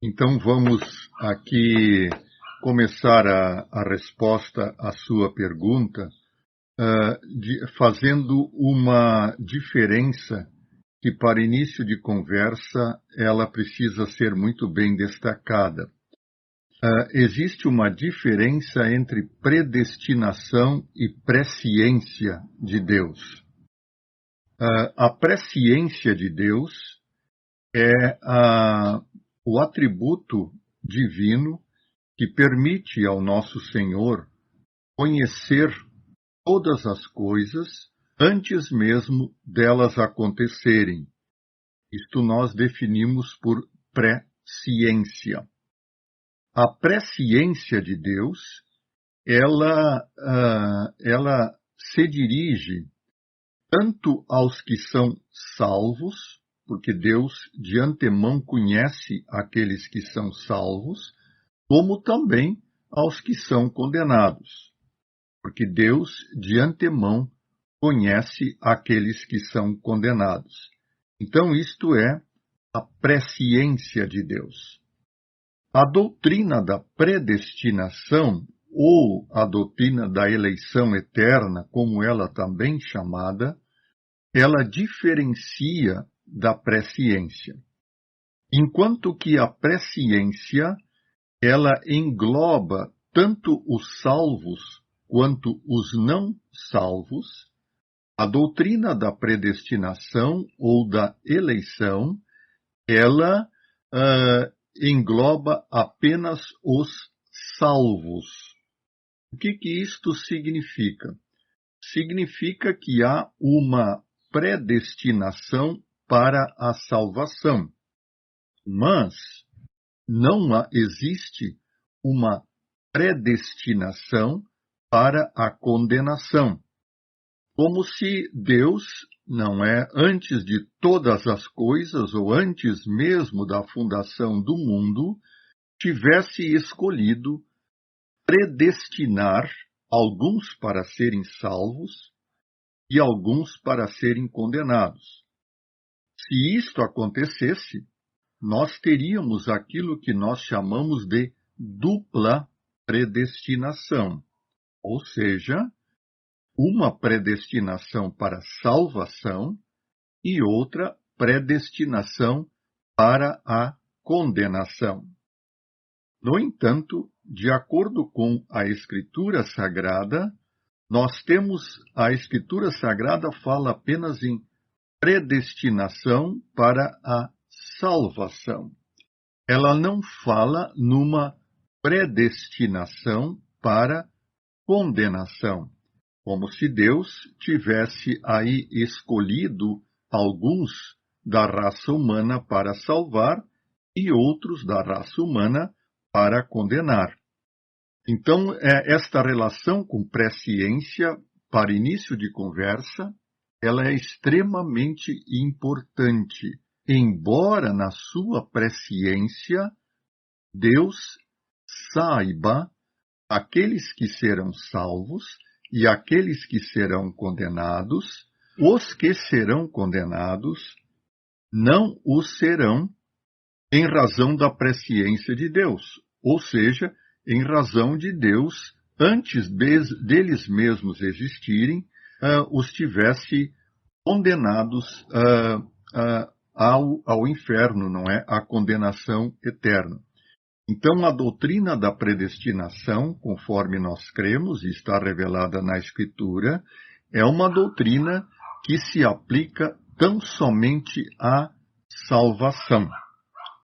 Então vamos aqui começar a resposta à sua pergunta, fazendo uma diferença que para início de conversa ela precisa ser muito bem destacada. Existe uma diferença entre predestinação e presciência de Deus. A presciência de Deus é o atributo divino que permite ao nosso Senhor conhecer todas as coisas antes mesmo delas acontecerem. Isto nós definimos por presciência. A presciência de Deus, ela se dirige tanto aos que são salvos, porque Deus de antemão conhece aqueles que são salvos, como também aos que são condenados, porque Deus de antemão conhece aqueles que são condenados. Então, isto é a presciência de Deus. A doutrina da predestinação, ou a doutrina da eleição eterna, como ela também chamada, ela diferencia da presciência. Enquanto que a presciência, ela engloba tanto os salvos quanto os não salvos, a doutrina da predestinação ou da eleição, ela engloba apenas os salvos. O que isto significa? Significa que há uma predestinação para a salvação, mas não existe uma predestinação para a condenação. Como se Deus, não é, antes de todas as coisas, ou antes mesmo da fundação do mundo, tivesse escolhido predestinar alguns para serem salvos e alguns para serem condenados. Se isto acontecesse, nós teríamos aquilo que nós chamamos de dupla predestinação, ou seja, uma predestinação para salvação e outra predestinação para a condenação. No entanto, de acordo com a Escritura Sagrada, nós temos, a Escritura Sagrada fala apenas em predestinação para a salvação. Ela não fala numa predestinação para condenação, como se Deus tivesse aí escolhido alguns da raça humana para salvar e outros da raça humana para condenar. Então, esta relação com presciência, para início de conversa, ela é extremamente importante, embora na sua presciência Deus saiba aqueles que serão salvos e aqueles que serão condenados. Os que serão condenados não o serão em razão da presciência de Deus, ou seja, em razão de Deus, antes deles mesmos existirem, os tivesse condenados ao inferno, não é? À condenação eterna. Então, a doutrina da predestinação, conforme nós cremos e está revelada na Escritura, é uma doutrina que se aplica tão somente à salvação.